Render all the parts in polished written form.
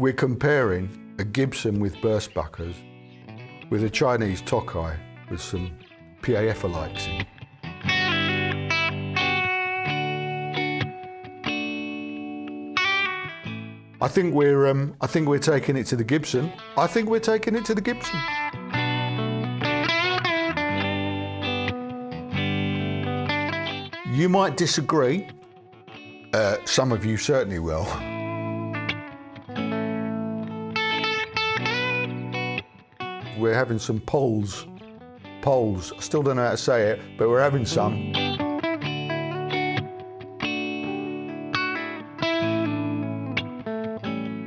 We're comparing a Gibson with burst buckers with a Chinese Tokai with some PAF alikes in. I think we're taking it to the Gibson. I think we're taking it to the Gibson. You might disagree. Some of you certainly will. We're having some polls. I still don't know how to say it, but we're having some.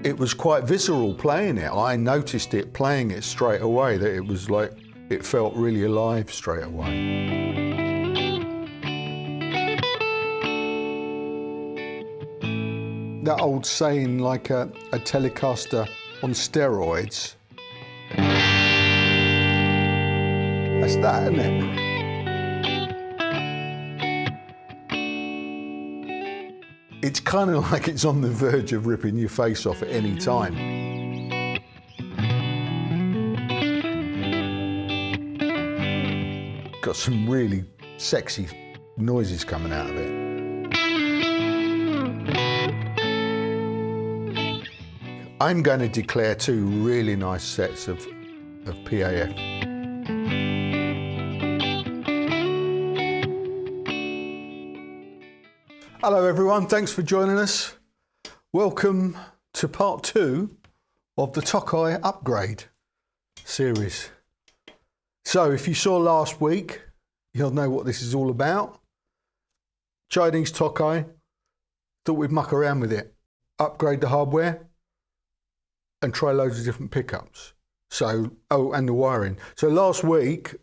It was quite visceral playing it. I noticed it playing it straight away, that it was like, it felt really alive straight away. That old saying, like a Telecaster on steroids. That's that, isn't it? It's kind of like it's on the verge of ripping your face off at any time. Got some really sexy noises coming out of it. I'm going to declare two really nice sets of PAF. Hello everyone, thanks for joining us. Welcome to part 2 of the Tokai upgrade series. So if you saw last week, you'll know what this is all about. Chinese Tokai, thought we'd muck around with it, upgrade the hardware and try loads of different pickups. So, and the wiring. So last week,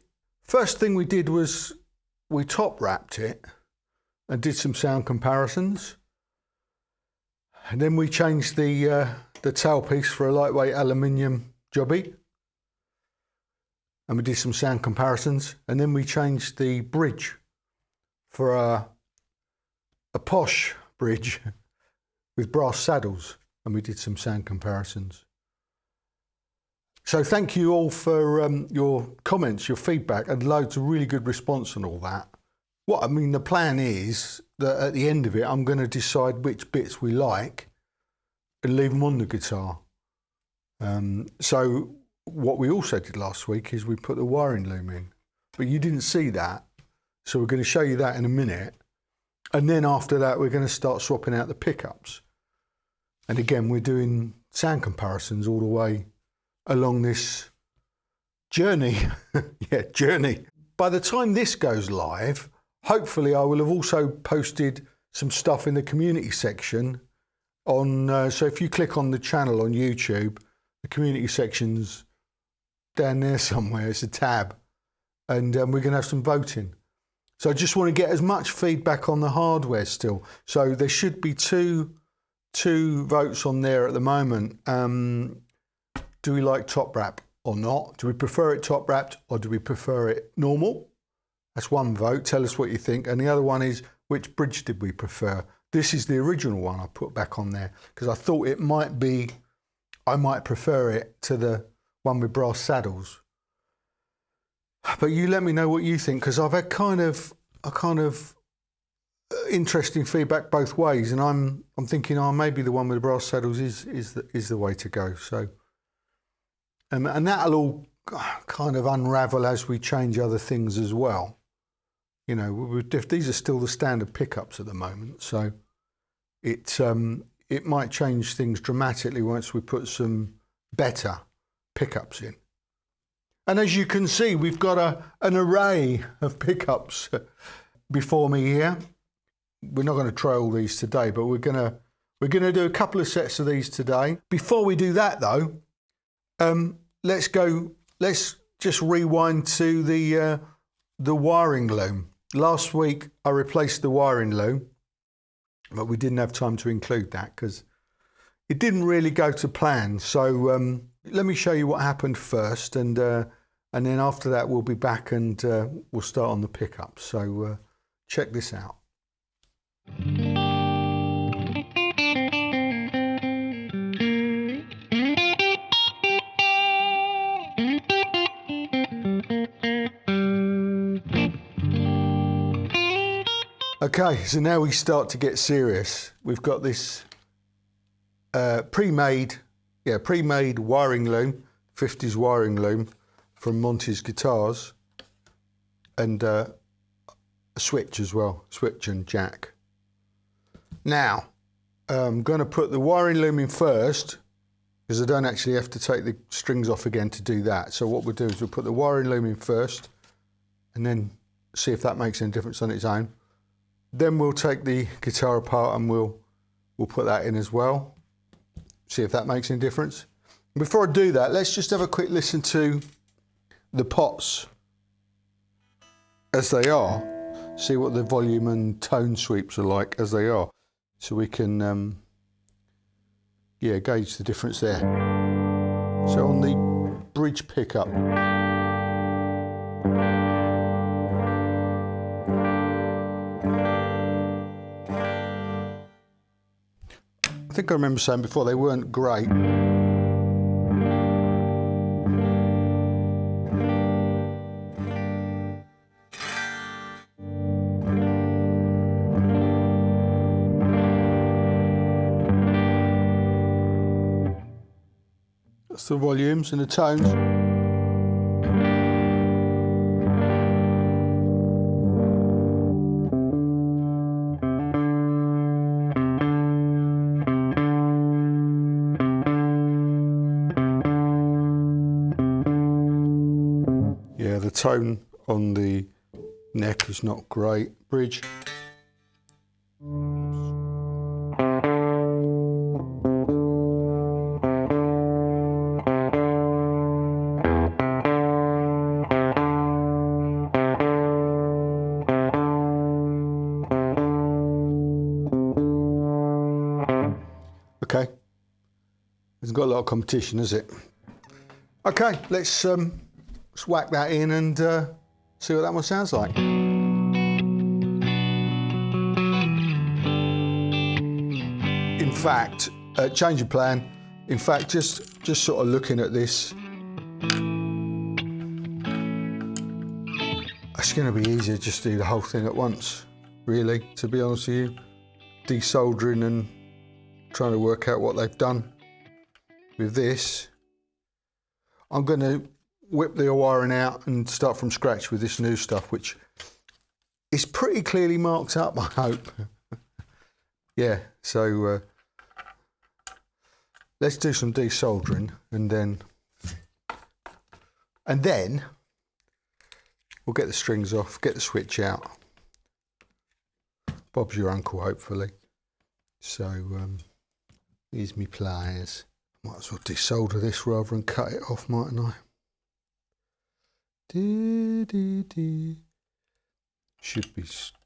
first thing we did was we top wrapped it and did some sound comparisons. And then we changed the tailpiece for a lightweight aluminium jobby. And we did some sound comparisons. And then we changed the bridge for a posh bridge with brass saddles. And we did some sound comparisons. So thank you all for your comments, your feedback, and loads of really good response and all that. What I mean, the plan is that at the end of it, I'm going to decide which bits we like and leave them on the guitar. So what we also did last week is we put the wiring loom in, but you didn't see that. So we're going to show you that in a minute. And then after that, we're going to start swapping out the pickups. And again, we're doing sound comparisons all the way along this journey. Yeah, journey. By the time this goes live, hopefully I will have also posted some stuff in the community section on, so if you click on the channel on YouTube, the community section's down there somewhere, it's a tab, and we're going to have some voting. So I just want to get as much feedback on the hardware still. So there should be two votes on there at the moment. Do we like top wrap or not? Do we prefer it top wrapped or do we prefer it normal? That's one vote. Tell us what you think. And the other one is, which bridge did we prefer? This is the original one I put back on there because I thought it might be, I might prefer it to the one with brass saddles. But you let me know what you think, because I've had kind of interesting feedback both ways, and I'm thinking, oh, maybe the one with the brass saddles is the way to go. So, and that'll all kind of unravel as we change other things as well. You know, these are still the standard pickups at the moment, so it might change things dramatically once we put some better pickups in. And as you can see, we've got an array of pickups before me here. We're not going to try all these today, but we're going to do a couple of sets of these today. Before we do that, though, let's just rewind to the wiring loom. Last week I replaced the wiring loom, but we didn't have time to include that because it didn't really go to plan. So let me show you what happened first, and then after that we'll be back and we'll start on the pickups. So check this out. Okay, so now we start to get serious. We've got this pre-made wiring loom, 50s wiring loom from Monty's Guitars, and a switch as well, switch and jack. Now, I'm going to put the wiring loom in first, because I don't actually have to take the strings off again to do that. So what we'll do is we'll put the wiring loom in first, and then see if that makes any difference on its own. Then we'll take the guitar apart and we'll put that in as well. See if that makes any difference. Before I do that, let's just have a quick listen to the pots as they are. See what the volume and tone sweeps are like as they are. So we can gauge the difference there. So on the bridge pickup, I think I remember saying before they weren't great. That's the volumes and the tones. Yeah, the tone on the neck is not great. Bridge. Okay, it's got a lot of competition, has it? Okay, let's whack that in and see what that one sounds like. In fact, change of plan. In fact, just sort of looking at this, it's going to be easier just to do the whole thing at once, really, to be honest with you. Desoldering and trying to work out what they've done with this. I'm going to whip the wiring out and start from scratch with this new stuff, which is pretty clearly marked up, I hope. Yeah, so let's do some desoldering and then we'll get the strings off, get the switch out. Bob's your uncle, hopefully. So here's me pliers. Might as well desolder this rather than cut it off, mightn't I?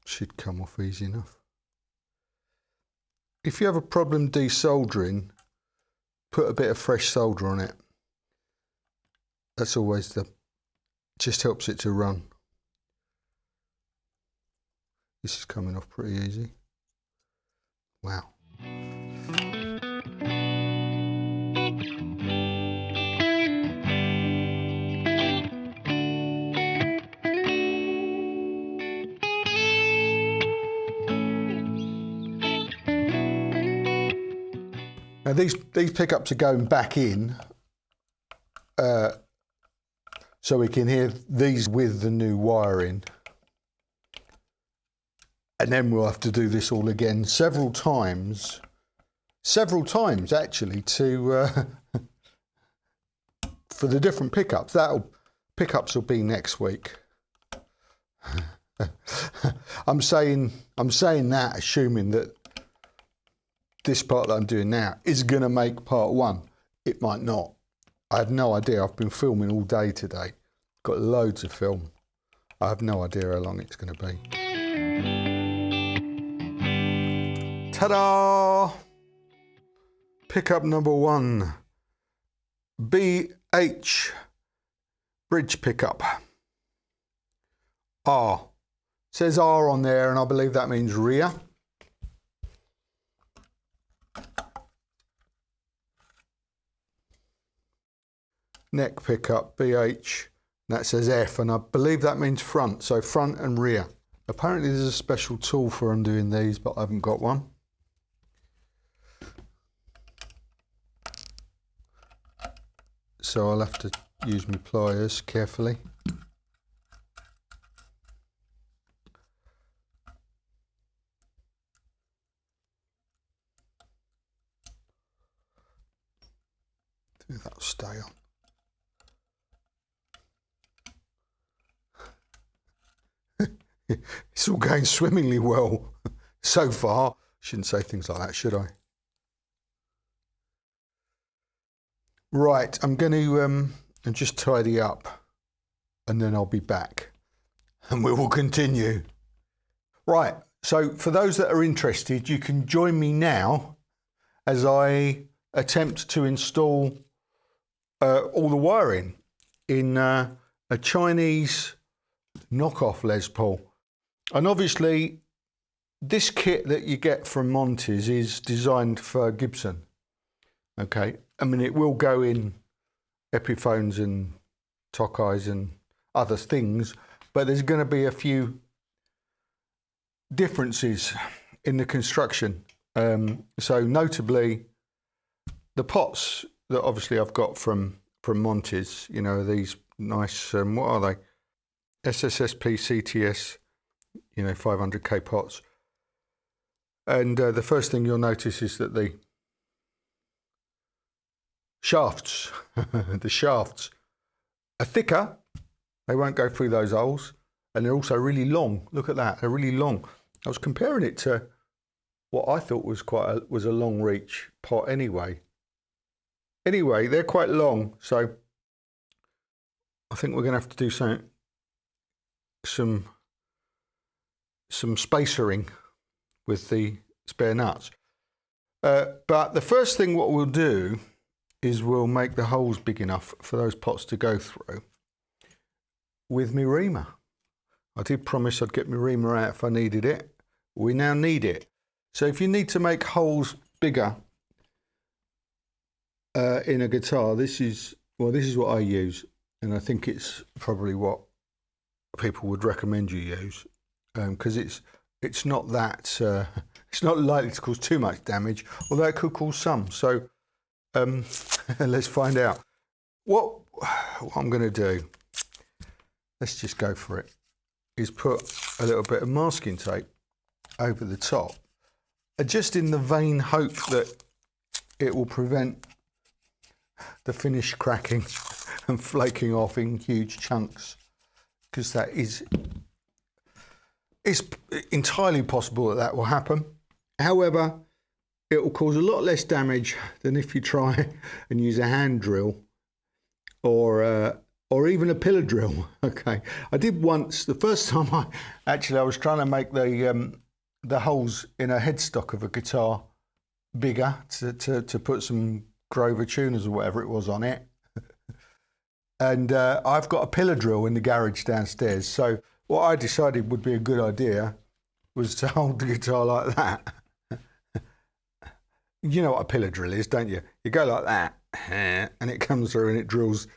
Should come off easy enough. If you have a problem desoldering, put a bit of fresh solder on it. That's always just helps it to run. This is coming off pretty easy. Wow. Now these pickups are going back in, so we can hear these with the new wiring. And then we'll have to do this all again several times actually to for the different pickups. Pickups will be next week. I'm saying that assuming that this part that I'm doing now is going to make part one. It might not. I have no idea. I've been filming all day today. Got loads of film. I have no idea how long it's going to be. Ta-da! Pickup number 1. BH bridge pickup. R. It says R on there, and I believe that means rear. Neck pickup, BH, that says F, and I believe that means front, so front and rear. Apparently there's a special tool for undoing these, but I haven't got one. So I'll have to use my pliers carefully. I think that'll stay on. It's all going swimmingly well so far. Shouldn't say things like that, should I? Right, I'm going to just tidy up and then I'll be back and we will continue. Right, so for those that are interested, you can join me now as I attempt to install all the wiring in a Chinese knockoff Les Paul. And obviously this kit that you get from Monty's is designed for Gibson. Okay, I mean it will go in Epiphones and Tokais and other things, but there's going to be a few differences in the construction. So notably the pots that obviously I've got from Monty's, you know, these nice, what are they? SSSP CTS, you know, 500k pots. And the first thing you'll notice is that the shafts, the shafts are thicker. They won't go through those holes. And they're also really long. Look at that, they're really long. I was comparing it to what I thought was a long reach pot anyway. Anyway, they're quite long, so I think we're going to have to do some spacering with the spare nuts. But the first thing what we'll do is we'll make the holes big enough for those pots to go through with my reamer. I did promise I'd get my reamer out if I needed it. We now need it. So if you need to make holes bigger in a guitar, this is what I use, and I think it's probably what people would recommend you use, because it's not that it's not likely to cause too much damage, although it could cause some. So let's find out what I'm going to do. Let's just go for it. Is put a little bit of masking tape over the top, just in the vain hope that it will prevent the finish cracking and flaking off in huge chunks, because that is it's entirely possible that will happen. However, it will cause a lot less damage than if you try and use a hand drill or even a pillar drill. Okay, I did once. The first time I was trying to make the holes in a headstock of a guitar bigger to put some Grover tuners or whatever it was on it. And I've got a pillar drill in the garage downstairs. So what I decided would be a good idea was to hold the guitar like that. You know what a pillar drill is, don't you? You go like that and it comes through and it drills.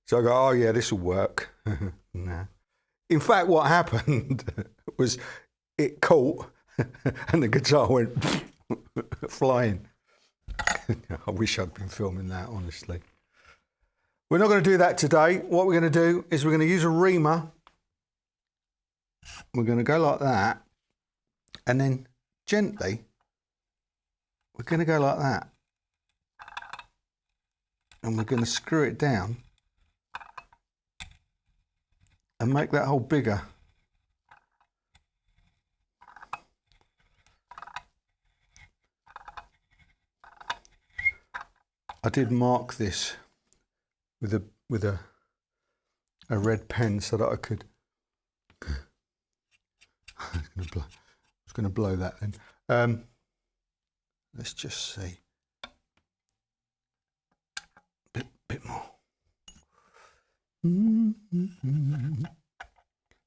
So I go, oh yeah, this will work. Nah. In fact, what happened was it caught and the guitar went flying. I wish I'd been filming that, honestly. We're not going to do that today. What we're going to do is we're going to use a reamer. We're going to go like that. And then gently, we're going to go like that. And we're going to screw it down and make that hole bigger. I did mark this with a red pen so that I could. I was going to blow that then. Let's just see. Bit more.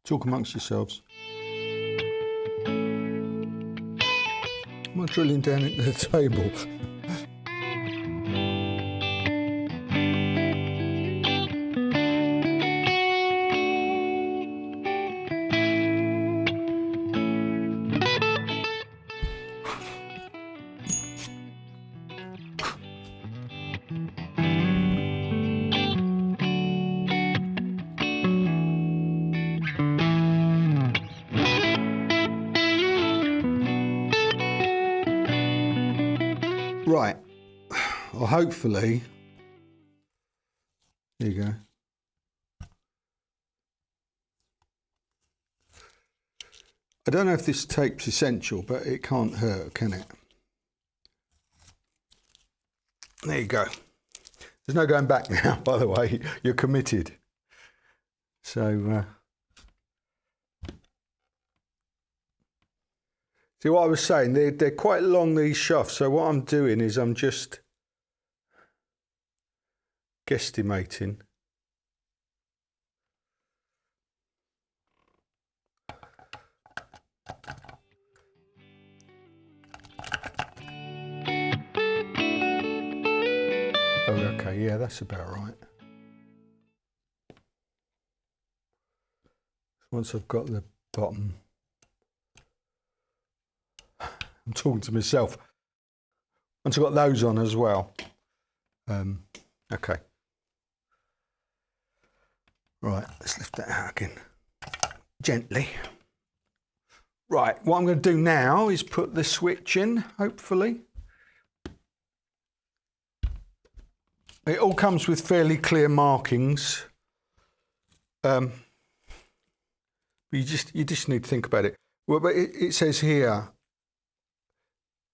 Talk amongst yourselves. Am I drilling down into the table? Right, well hopefully, there you go. I don't know if this tape's essential, but it can't hurt, can it? There you go. There's no going back now, by the way. You're committed. So, see what I was saying? They're quite long, these shafts. So what I'm doing is I'm just guesstimating. Oh, okay, yeah, that's about right. Once I've got the bottom, I'm talking to myself. Once I've got those on as well. Okay. Right, let's lift that out again. Gently. Right, what I'm going to do now is put the switch in, hopefully. It all comes with fairly clear markings. But you just need to think about it. Well, but it says here,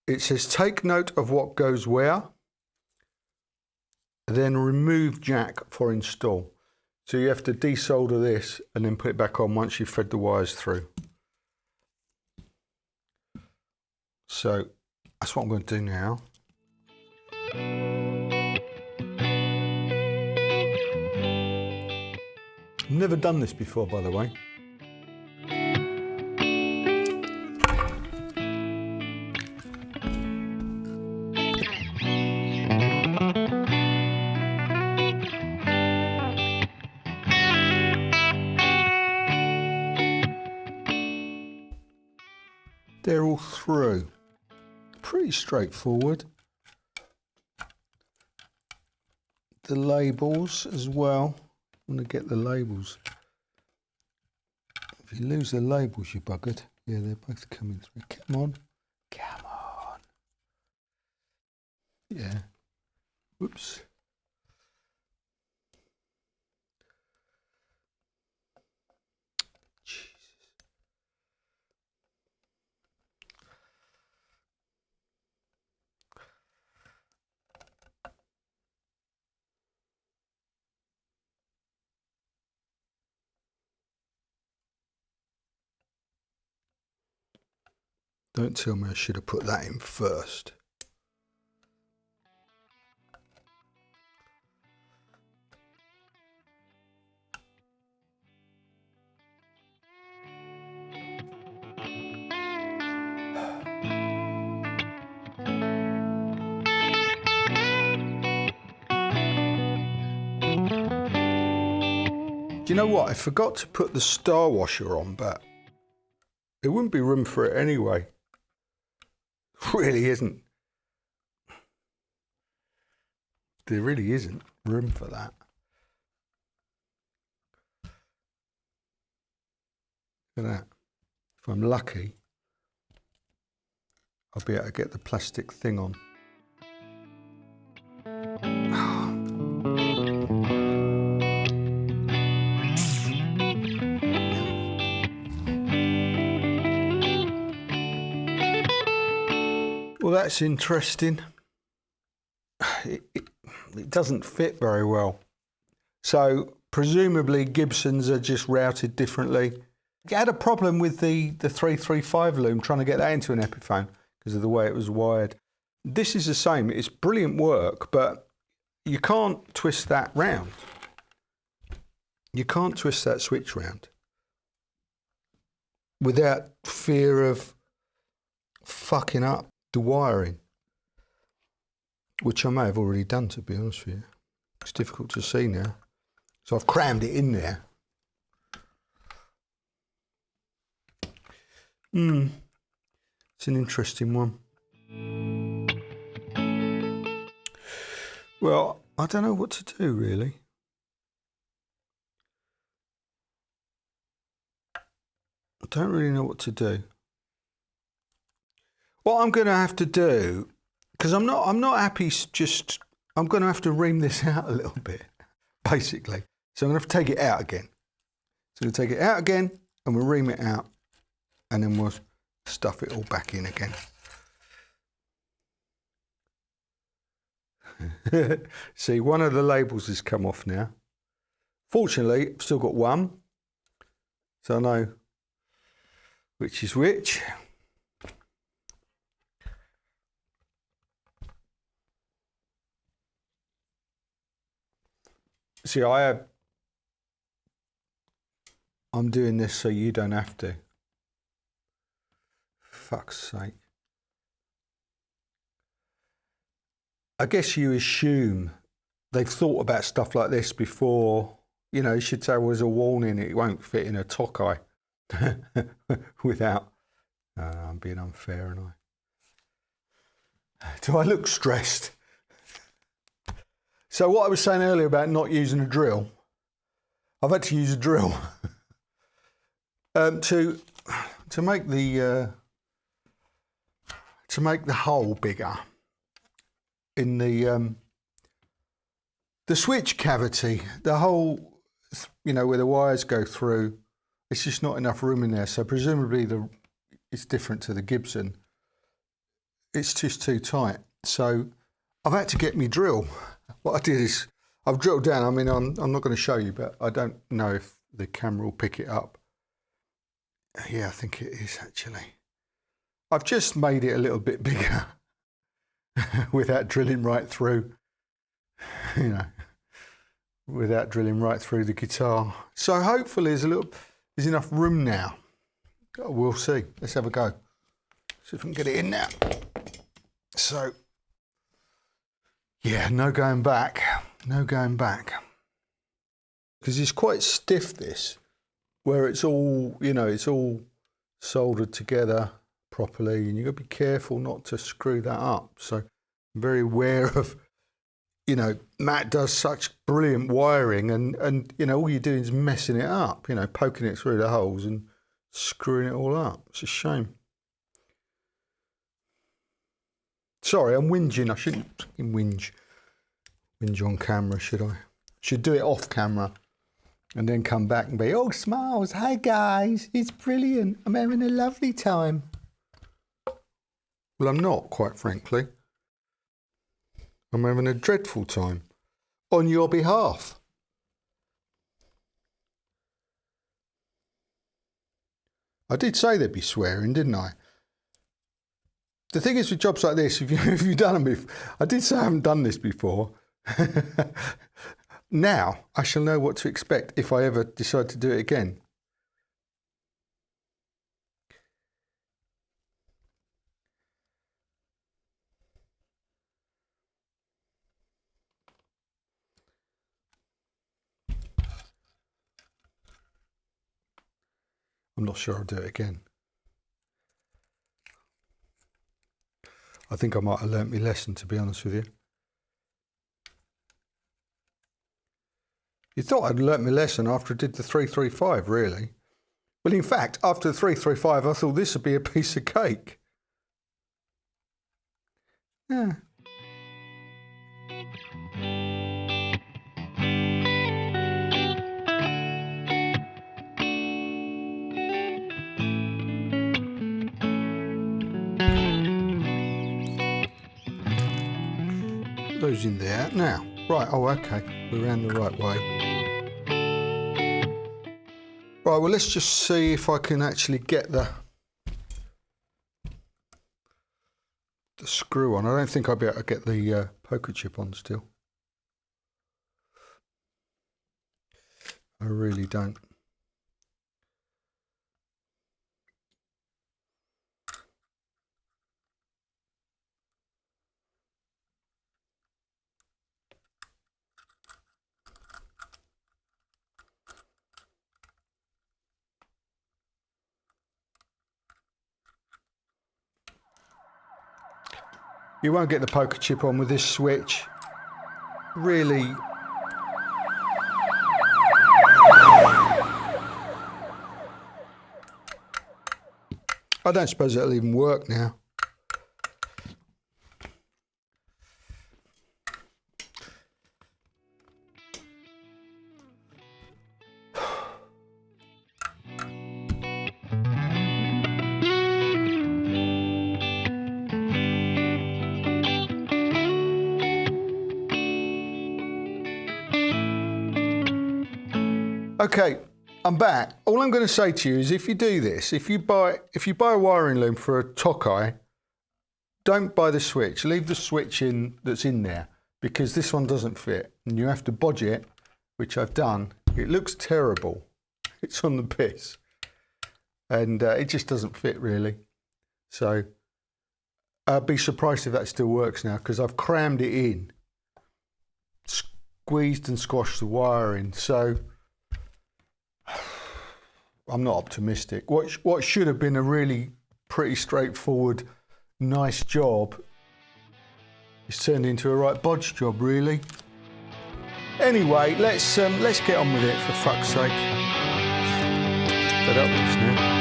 it says take note of what goes where, then remove jack for install. So you have to desolder this and then put it back on once you've fed the wires through. So that's what I'm going to do now. I've never done this before, by the way. They're all through. Pretty straightforward. The labels as well. I'm going to get the labels. If you lose the labels, you're buggered. Yeah, they're both coming through. Come on. Come on. Yeah. Whoops. Don't tell me I should have put that in first. Do you know what? I forgot to put the star washer on, but there wouldn't be room for it anyway. Really isn't. There really isn't room for that. Look at that. If I'm lucky, I'll be able to get the plastic thing on. Well, that's interesting. It doesn't fit very well. So presumably Gibsons are just routed differently. You had a problem with the 335 loom trying to get that into an Epiphone because of the way it was wired. This is the same. It's brilliant work, but you can't twist that round. You can't twist that switch round without fear of fucking up the wiring, which I may have already done, to be honest with you. It's difficult to see now. So I've crammed it in there. It's an interesting one. Well, I don't know what to do, really. I don't really know what to do. What I'm going to have to do, because I'm not happy. I'm going to have to ream this out a little bit, basically. So I'm going to have to take it out again. So we'll take it out again, and we'll ream it out, and then we'll stuff it all back in again. See, one of the labels has come off now. Fortunately, I've still got one, so I know which is which. See, I'm doing this so you don't have to. Fuck's sake. I guess you assume they've thought about stuff like this before. You know, you should say, well, there's a warning, it won't fit in a Tokai without. I'm being unfair, aren't I? Do I look stressed? So what I was saying earlier about not using a drill, I've had to use a drill to make the hole bigger in the switch cavity. The hole, you know, where the wires go through, it's just not enough room in there. So presumably it's different to the Gibson. It's just too tight. So I've had to get me drill. What I did is I've drilled down. I mean, I'm not going to show you, but I don't know if the camera will pick it up. Yeah, I think it is actually. I've just made it a little bit bigger without drilling right through, you know, without drilling right through the guitar. So hopefully there's enough room now. We'll see. Let's have a go. See if we can get it in now. So, yeah, no going back. No going back. Because it's quite stiff, this, where it's all, you know, it's all soldered together properly, and you've got to be careful not to screw that up. So I'm very aware of, you know, Matt does such brilliant wiring, and you know, all you're doing is messing it up, you know, poking it through the holes and screwing it all up. It's a shame. Sorry, I'm whinging. I shouldn't fucking whinge on camera, should I? Should do it off camera and then come back and be, oh, smiles, hi guys, it's brilliant, I'm having a lovely time. Well, I'm not, quite frankly. I'm having a dreadful time on your behalf. I did say there'd be swearing, didn't I? The thing is with jobs like this, if you've done them before, I did say I haven't done this before. Now I shall know what to expect if I ever decide to do it again. I'm not sure I'll do it again. I think I might have learnt my lesson, to be honest with you. You thought I'd learnt my lesson after I did the 335, really. Well, in fact, after the 335, I thought this would be a piece of cake. Yeah. Those in there now. Right, oh, okay, we're around the right way. Right, well, let's just see if I can actually get the screw on. I don't think I'll be able to get the poker chip on still. I really don't. You won't get the poker chip on with this switch. Really. I don't suppose it'll even work now. Okay, I'm back. All I'm going to say to you is if you do this, if you buy a wiring loom for a Tokai, don't buy the switch. Leave the switch in that's in there, because this one doesn't fit and you have to bodge it, which I've done. It looks terrible. It's on the piss and it just doesn't fit really. So I'd be surprised if that still works now, because I've crammed it in, squeezed and squashed the wire in. So I'm not optimistic. What should have been a really pretty straightforward, nice job, it's turned into a right bodge job, really. Anyway, let's get on with it, for fuck's sake. Fed up with this now.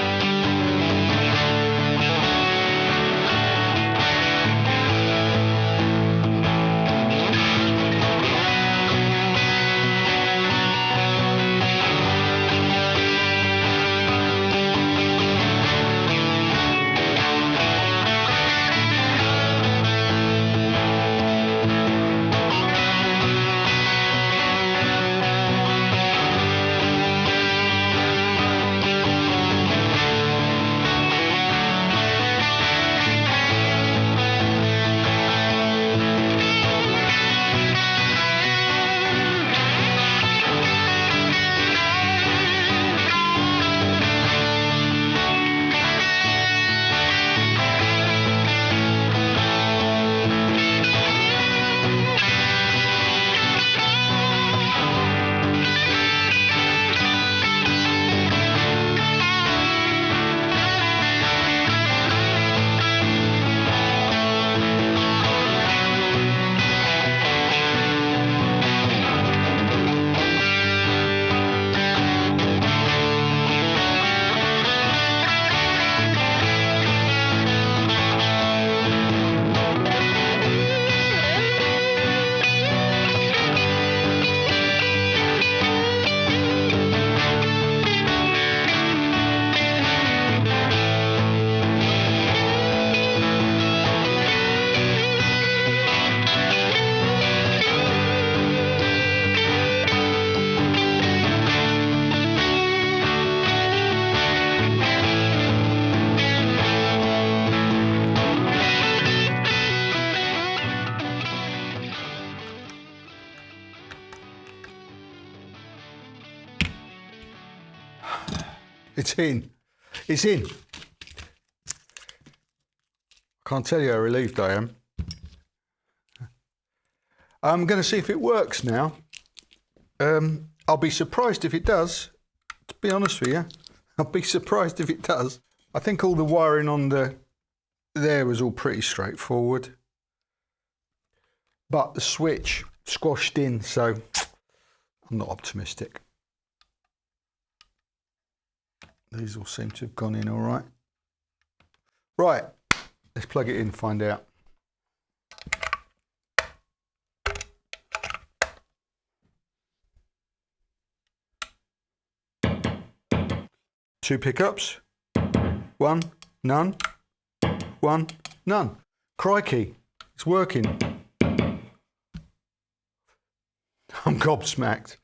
It's in. It's in. Can't tell you how relieved I am. I'm going to see if it works now. I'll be surprised if it does, to be honest with you. I'll be surprised if it does. I think all the wiring on there was all pretty straightforward. But the switch squashed in, so I'm not optimistic. These all seem to have gone in all right. Right, let's plug it in and find out. Two pickups. One, none. One, none. Crikey, it's working. I'm gobsmacked.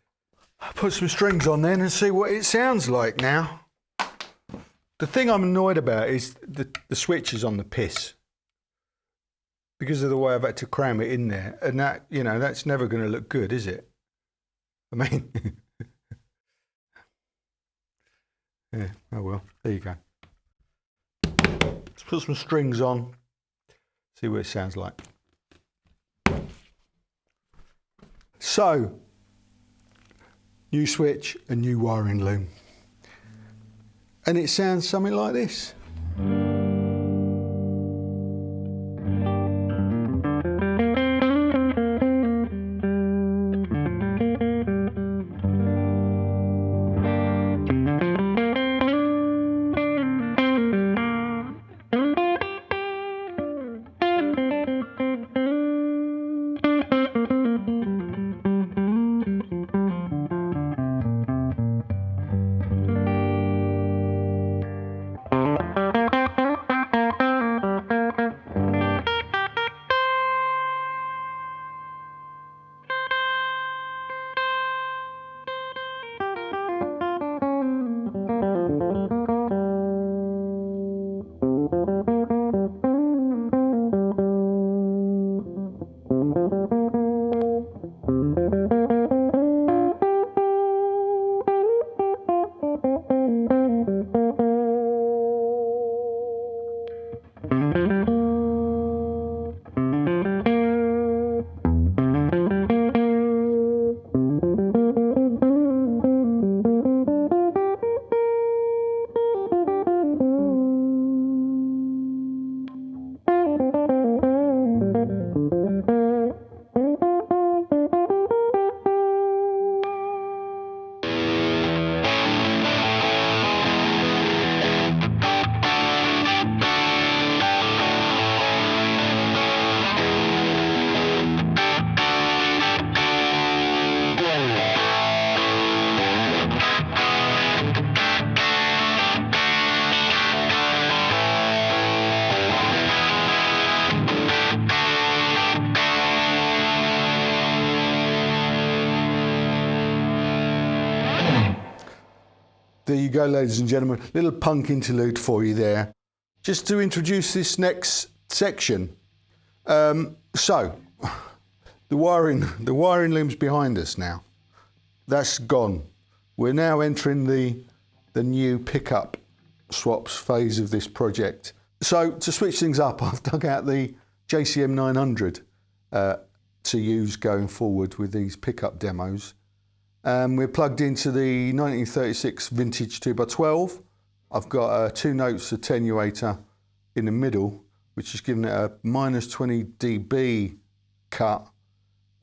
I'll put some strings on then and see what it sounds like now. The thing I'm annoyed about is the switch is on the piss because of the way I've had to cram it in there, and that, you know, that's never going to look good, is it? I mean, yeah, oh well, there you go. Let's put some strings on, see what it sounds like. So, new switch and new wiring loom. And it sounds something like this. There you go, ladies and gentlemen. Little punk interlude for you there. Just to introduce this next section. So, the wiring loom's behind us now. That's gone. We're now entering the new pickup swaps phase of this project. So to switch things up, I've dug out the JCM 900 to use going forward with these pickup demos. We're plugged into the 1936 vintage 2x12. I've got a 2 notes attenuator in the middle, which is giving it a -20 dB cut.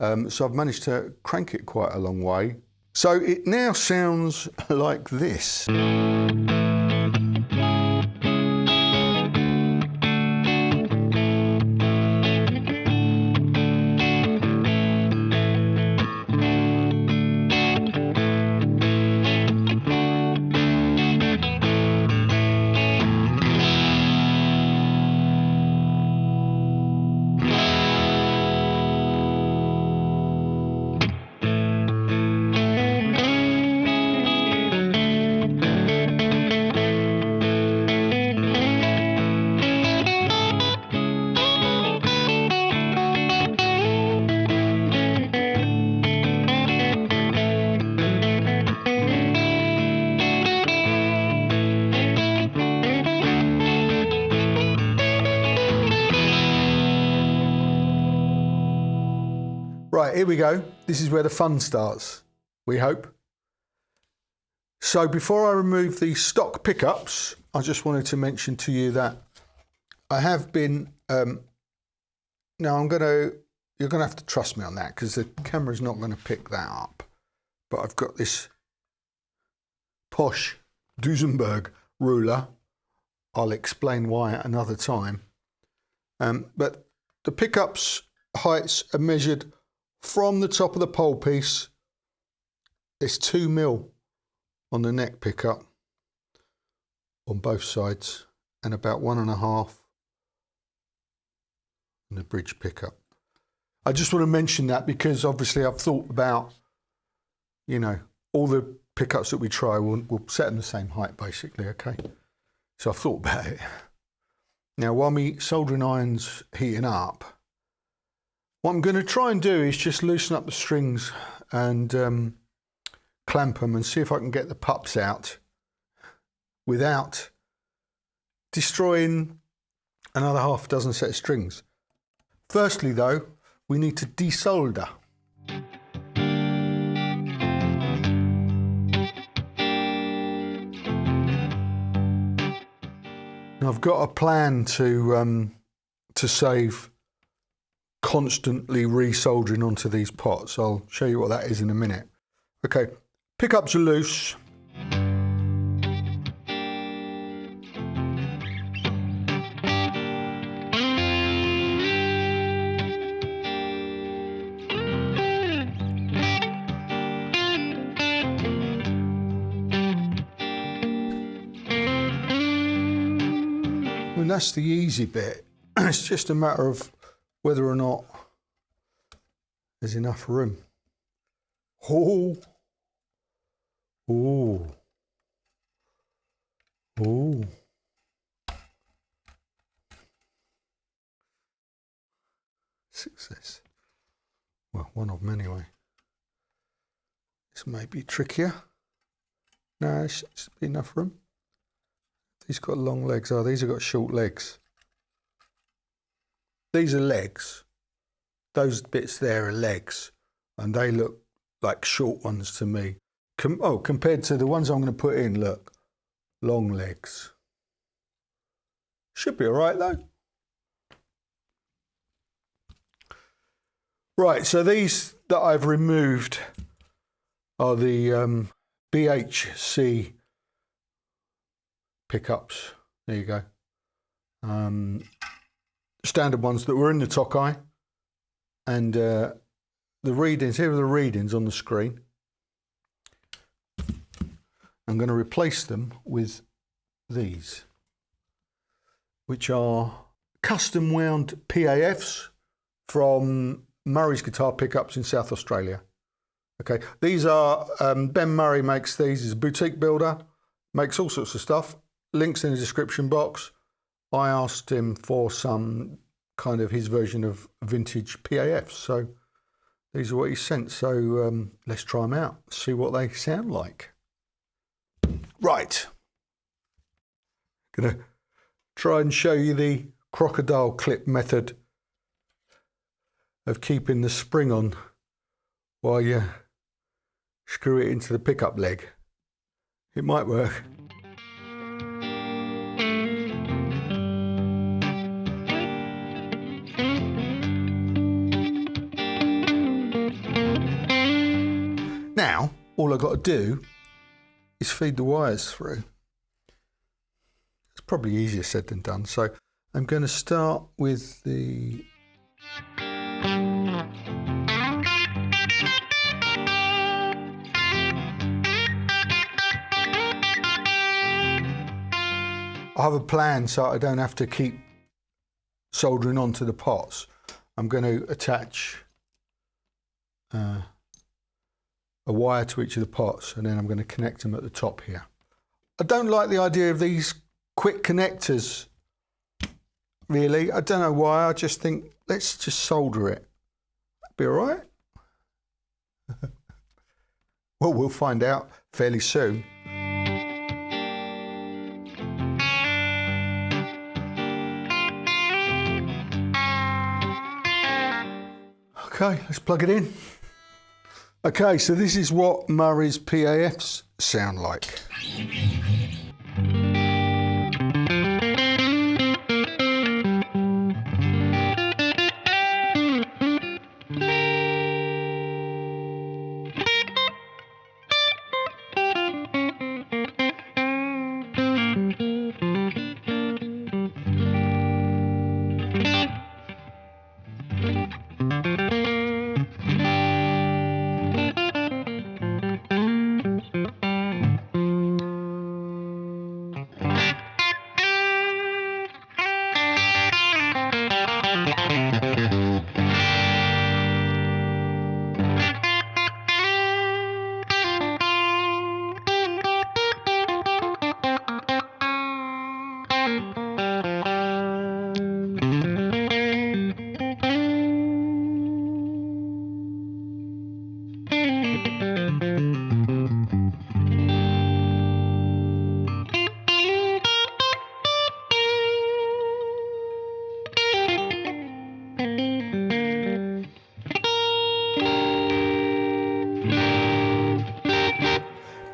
So I've managed to crank it quite a long way. So it now sounds like this. Right, here we go. This is where the fun starts, we hope. So before I remove the stock pickups, I just wanted to mention to you that I have been, now you're gonna have to trust me on that because the camera's not gonna pick that up. But I've got this posh Duesenberg ruler. I'll explain why at another time. But the pickups heights are measured from the top of the pole piece. It's 2 mil on the neck pickup on both sides and about 1.5 on the bridge pickup. I just want to mention that because obviously I've thought about, you know, all the pickups that we try, we'll set them the same height basically, okay? So I've thought about it. Now while my soldering iron's heating up, what I'm going to try and do is just loosen up the strings and clamp them and see if I can get the pups out without destroying another half dozen set of strings. Firstly though, we need to desolder. Now I've got a plan to save constantly resoldering onto these pots. I'll show you what that is in a minute. Okay, pickups are loose. And that's the easy bit. It's just a matter of whether or not there's enough room. Oh, oh, oh. Success. Well, one of them anyway. This may be trickier. No, it should be enough room. These got long legs. Oh, these have got short legs. These are legs. Those bits there are legs, and they look like short ones to me. Compared to the ones I'm going to put in, look, long legs. Should be all right though. Right, so these that I've removed are the BHC pickups. There you go. Standard ones that were in the Tokai, and the readings, here are the readings on the screen. I'm going to replace them with these, which are custom wound PAFs from Murray's Guitar Pickups in South Australia. Okay, these are, Ben Murray makes these, he's a boutique builder. makes all sorts of stuff. Links in the description box. I asked him for some kind of his version of vintage PAFs, so these are what he sent. So let's try them out, see what they sound like. Right. Gonna try and show you the crocodile clip method of keeping the spring on while you screw it into the pickup leg. It might work. Now, all I've got to do is feed the wires through. It's probably easier said than done. So I'm going to start with the I have a plan so I don't have to keep soldering onto the pots. I'm going to attach a wire to each of the pots, and then I'm going to connect them at the top here. I don't like the idea of these quick connectors, really. I don't know why. I just think, let's just solder it. That'd be all right. Well, we'll find out fairly soon. Okay, let's plug it in. Okay, so this is what Murray's PAFs sound like.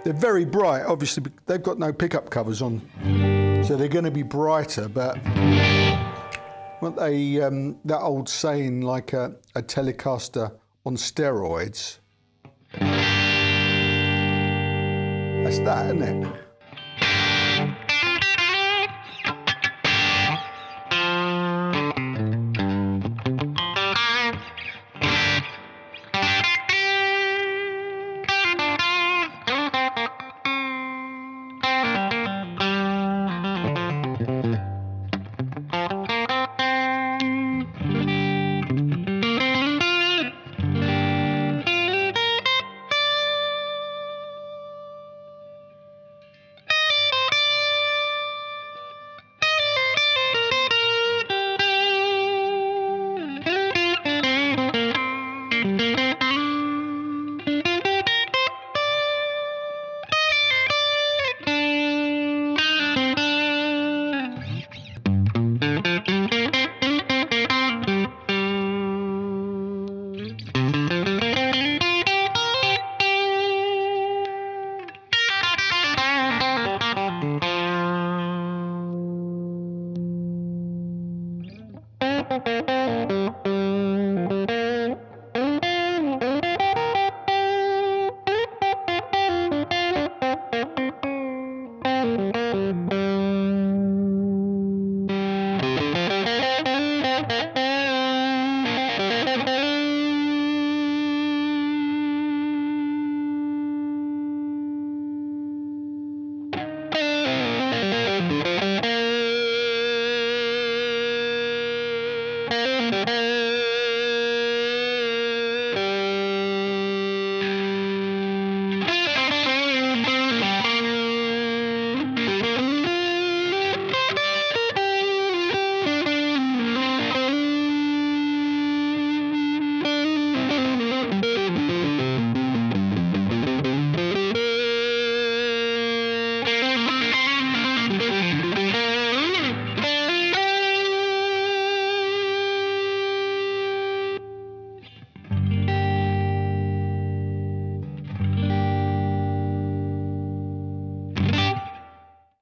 They're very bright, obviously they've got no pickup covers on, so they're going to be brighter, but what they, that old saying, like a Telecaster on steroids, that's that, isn't it?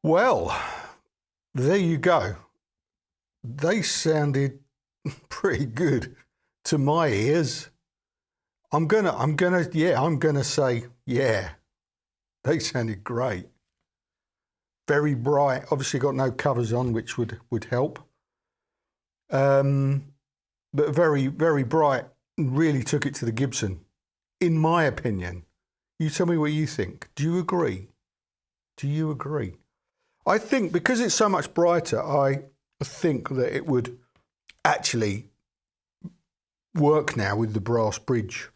Well, there you go. They sounded pretty good to my ears. I'm gonna say, yeah, they sounded great. Very bright. Obviously got no covers on, which would help. But very, very bright. Really took it to the Gibson, in my opinion. You tell me what you think. Do you agree? Do you agree? I think because it's so much brighter, I think that it would actually work now with the brass bridge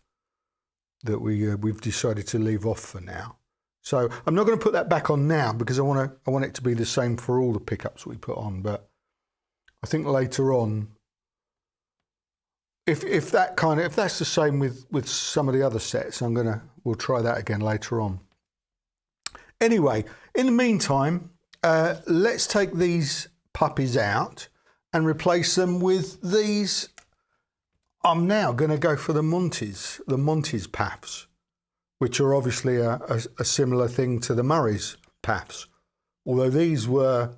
that we've decided to leave off for now. So I'm not going to put that back on now because I want it to be the same for all the pickups we put on. But I think later on, if that's the same with some of the other sets, we'll try that again later on. Anyway, in the meantime, let's take these puppies out and replace them with these. I'm now going to go for the Monty's PAFs, which are obviously a similar thing to the Murray's PAFs, although these were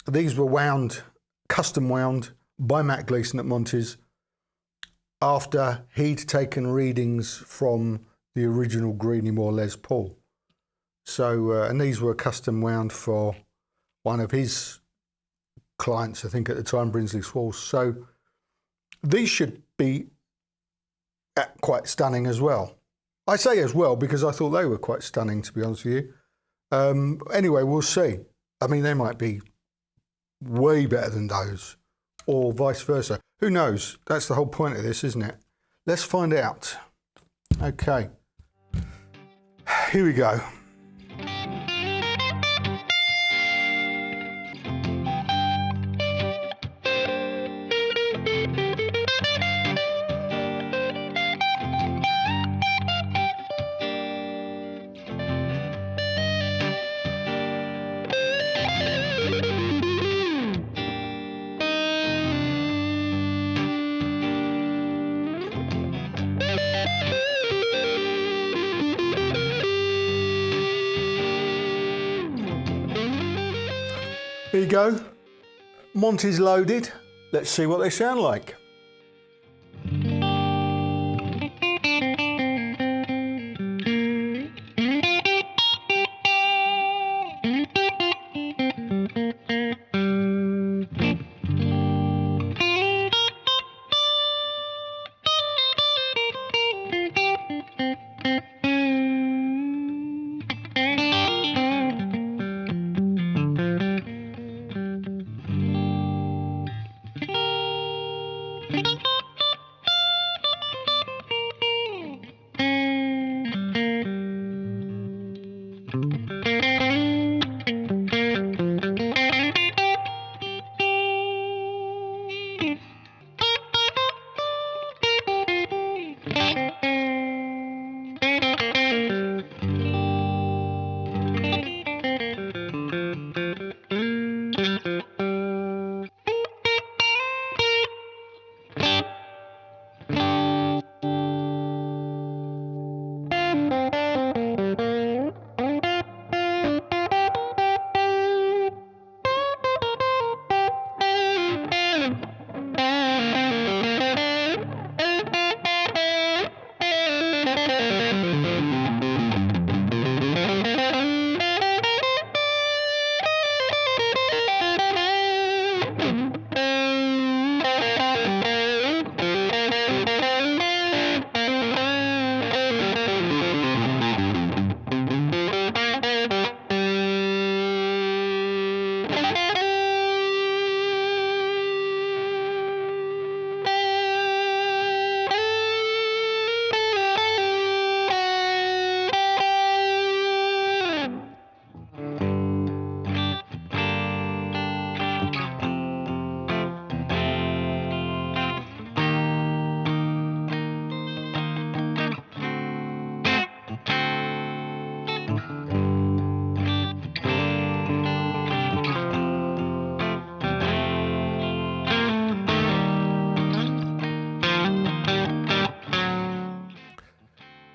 wound, custom wound by Matt Gleason at Monty's after he'd taken readings from the original Greenie Moore Les Paul. So, and these were custom wound for one of his clients, I think at the time, Brinsley Swalls. So these should be quite stunning as well. I say as well because I thought they were quite stunning, to be honest with you. Anyway, we'll see. I mean, they might be way better than those, or vice versa. Who knows? That's the whole point of this, isn't it? Let's find out. Okay. Here we go. There you go. Monty's loaded. Let's see what they sound like.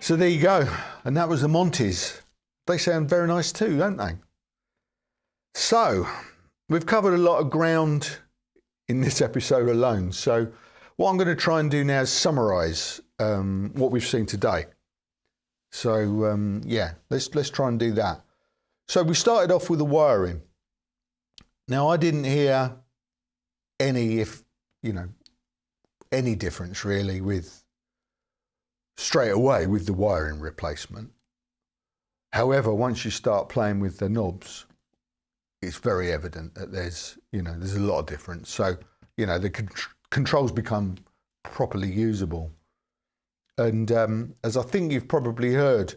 So there you go, and that was the Monty's. They sound very nice too, don't they? So we've covered a lot of ground in this episode alone. So what I'm going to try and do now is summarise what we've seen today. So yeah, let's try and do that. So we started off with the wiring. Now I didn't hear any difference really with straight away with the wiring replacement. However, once you start playing with the knobs, it's very evident that there's a lot of difference. So, the controls become properly usable. And as I think you've probably heard,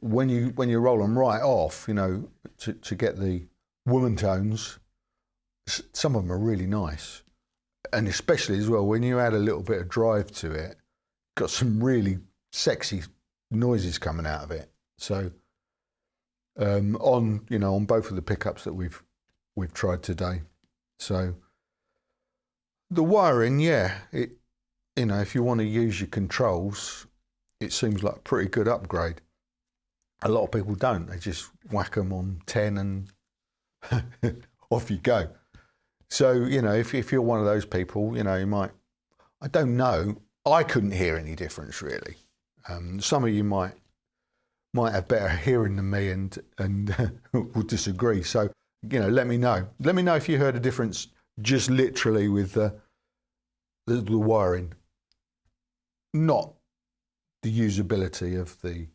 when you roll them right off, to get the woman tones, some of them are really nice. And especially as well, when you add a little bit of drive to it, got some really sexy noises coming out of it. So on both of the pickups that we've tried today. So the wiring, if you want to use your controls, it seems like a pretty good upgrade. A lot of people don't. They just whack them on 10 and off you go. So, if you're one of those people, you might, I don't know, I couldn't hear any difference really. Some of you might have better hearing than me and will disagree. So, let me know. Let me know if you heard a difference just literally with the wiring, not the usability of the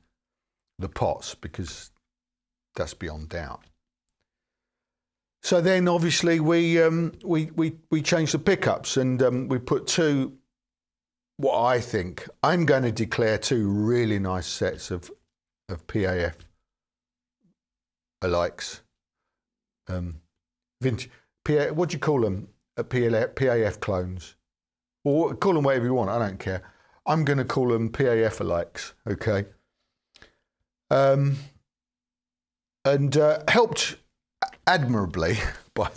pots, because that's beyond doubt. So then obviously we changed the pickups and we put two, what I think, I'm going to declare two really nice sets of PAF alikes. Vintage, what do you call them? PAF clones. Or call them whatever you want, I don't care. I'm going to call them PAF alikes, okay? And helped admirably by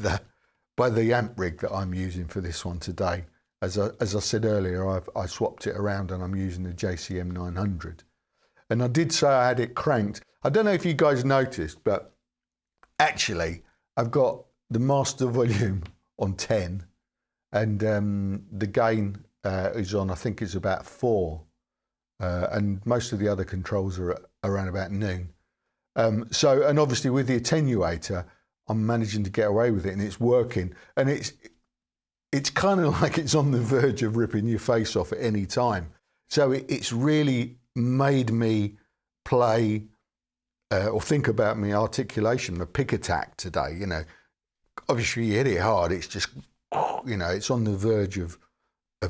the amp rig that I'm using for this one today. As I said earlier, I swapped it around and I'm using the JCM 900. And I did say I had it cranked. I don't know if you guys noticed, but actually I've got the master volume on 10 and the gain is on, I think it's about 4. And most of the other controls are around about noon. And obviously with the attenuator, I'm managing to get away with it and it's working. And it's kind of like it's on the verge of ripping your face off at any time. So it's really made me play or think about my articulation, the pick attack today. Obviously you hit it hard, it's just, it's on the verge of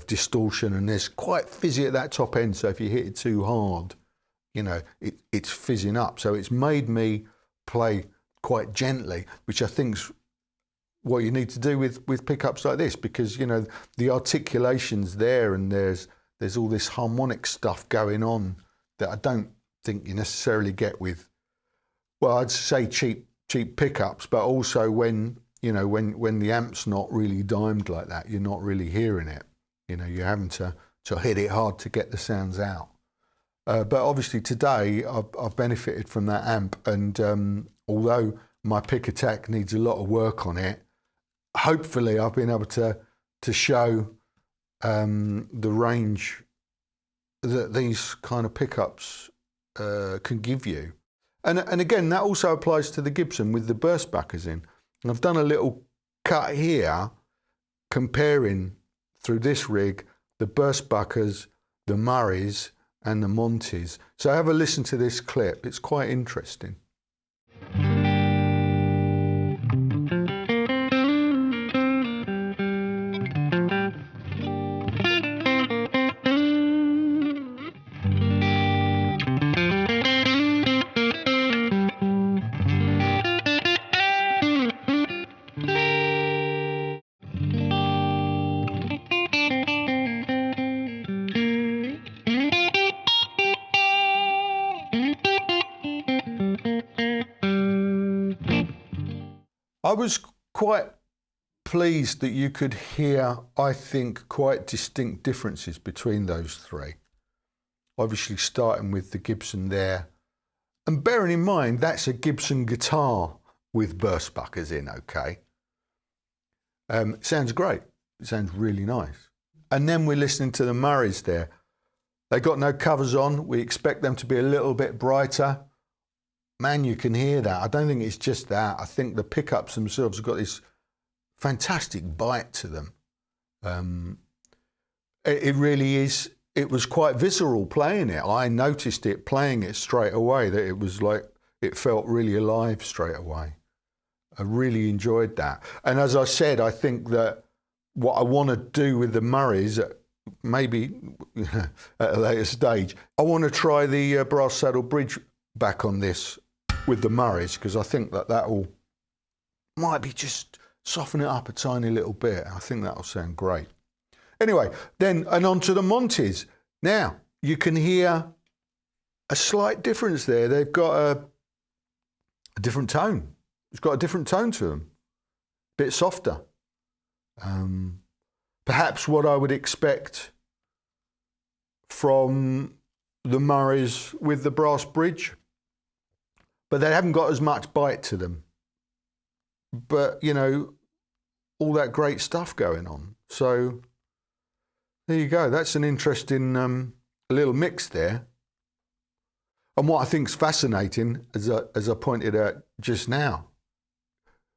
distortion, and there's quite fizzy at that top end. So if you hit it too hard, it's fizzing up. So it's made me play quite gently, which I think's what you need to do with pickups like this, because the articulation's there and there's all this harmonic stuff going on that I don't think you necessarily get with, well, I'd say cheap pickups, but also when the amp's not really dimed like that, you're not really hearing it. You're having to hit it hard to get the sounds out. But obviously today I've benefited from that amp, and although my pick attack needs a lot of work on it, hopefully I've been able to show the range that these kind of pickups can give you. And again, that also applies to the Gibson with the burst backers in. And I've done a little cut here comparing through this rig the burst backers, the Murrays and the Montys. So have a listen to this clip, it's quite interesting. I was quite pleased that you could hear, I think, quite distinct differences between those three. Obviously starting with the Gibson there. And bearing in mind, that's a Gibson guitar with burst buckers in, okay? Sounds great. It sounds really nice. And then we're listening to the Murrays there. They got no covers on. We expect them to be a little bit brighter. Man, you can hear that. I don't think it's just that. I think the pickups themselves have got this fantastic bite to them. It really is. It was quite visceral playing it. I noticed it playing it straight away, that it was like, it felt really alive straight away. I really enjoyed that. And as I said, I think that what I want to do with the Murrays, maybe at a later stage, I want to try the brass saddle bridge back on this with the Murrays, because I think that might be just soften it up a tiny little bit. I think that'll sound great. Anyway, then, and on to the Montys. Now, you can hear a slight difference there. They've got a different tone. It's got a different tone to them, a bit softer. Perhaps what I would expect from the Murrays with the brass bridge, but they haven't got as much bite to them. But, you know, all that great stuff going on. So there you go. That's an interesting little mix there. And what I think is fascinating, as I pointed out just now,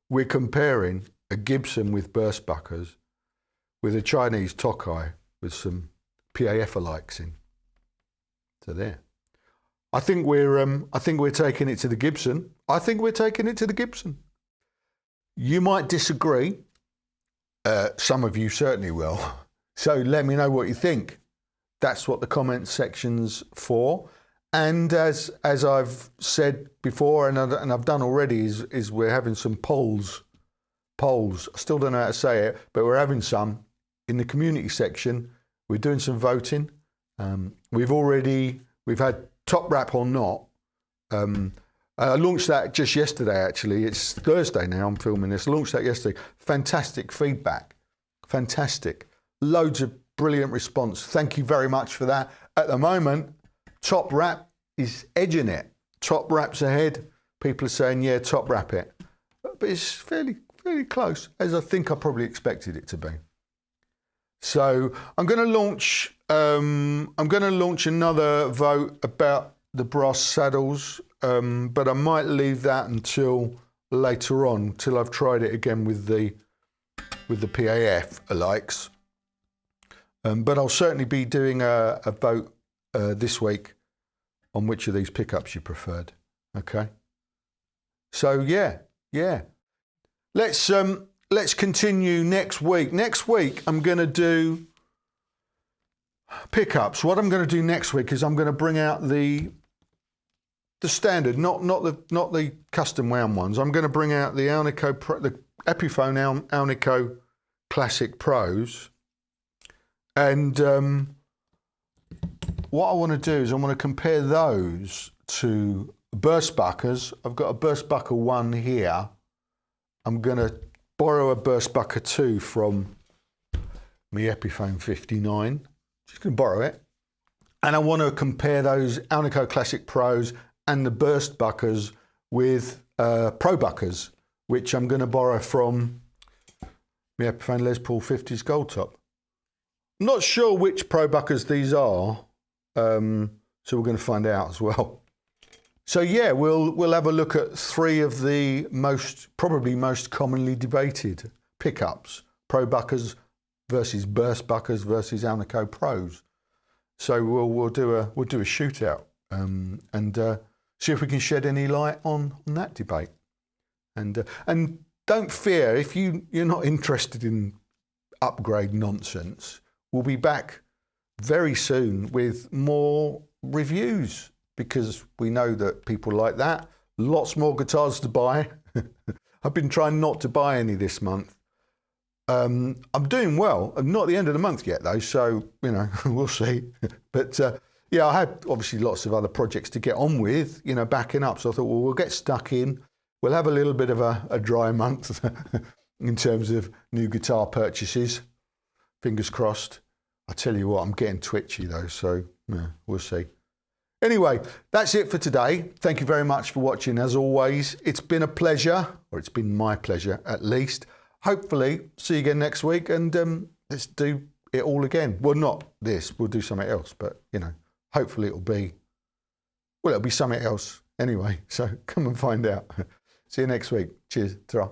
we're comparing a Gibson with burst buckers with a Chinese Tokai with some PAF alikes in. So there. I think we're taking it to the Gibson. I think we're taking it to the Gibson. You might disagree. Some of you certainly will. So let me know what you think. That's what the comment section's for. And as I've said before, and I've done already, is we're having some polls. I still don't know how to say it, but we're having some in the community section. We're doing some voting. We've had top rap or not. I launched that just yesterday, actually. It's Thursday now, I'm filming this. I launched that yesterday. Fantastic feedback. Fantastic. Loads of brilliant response. Thank you very much for that. At the moment, top rap is edging it. Top rap's ahead. People are saying, yeah, top rap it. But it's fairly close, as I think I probably expected it to be. So I'm going to launch another vote about the brass saddles, but I might leave that until later on, till I've tried it again with the PAF alikes. But I'll certainly be doing a vote this week on which of these pickups you preferred. Okay. So yeah. Let's continue next week. Next week I'm going to do pickups. What I'm going to do next week is I'm going to bring out the standard, not the custom wound ones. I'm going to bring out the the Epiphone Alnico Classic Pros. And what I want to do is I want to compare those to burst buckers. I've got a burst bucker 1 here. I'm going to borrow a burst bucker 2 from my Epiphone 59. Just going to borrow it. And I want to compare those Alnico Classic Pros and the burst buckers with Pro buckers, which I'm going to borrow from my Epiphone Les Paul 50s Gold Top. I'm not sure which Pro buckers these are, so we're going to find out as well. So yeah, we'll have a look at 3 of the probably most commonly debated pickups: Pro buckers versus burst buckers versus Alnico Pros. So we'll do a shootout and see if we can shed any light on that debate. And don't fear if you're not interested in upgrade nonsense. We'll be back very soon with more reviews, because we know that people like that. Lots more guitars to buy. I've been trying not to buy any this month. I'm doing well. I'm not at the end of the month yet, though, so, we'll see. But, yeah, I had obviously lots of other projects to get on with, backing up. So I thought, well, we'll get stuck in. We'll have a little bit of a dry month in terms of new guitar purchases. Fingers crossed. I tell you what, I'm getting twitchy, though, so yeah, we'll see. Anyway, that's it for today. Thank you very much for watching. As always, it's been a pleasure, or it's been my pleasure at least. Hopefully, see you again next week, and let's do it all again. Well, not this. We'll do something else, but, you know, hopefully it'll be something else anyway. So come and find out. See you next week. Cheers. Ta-ra.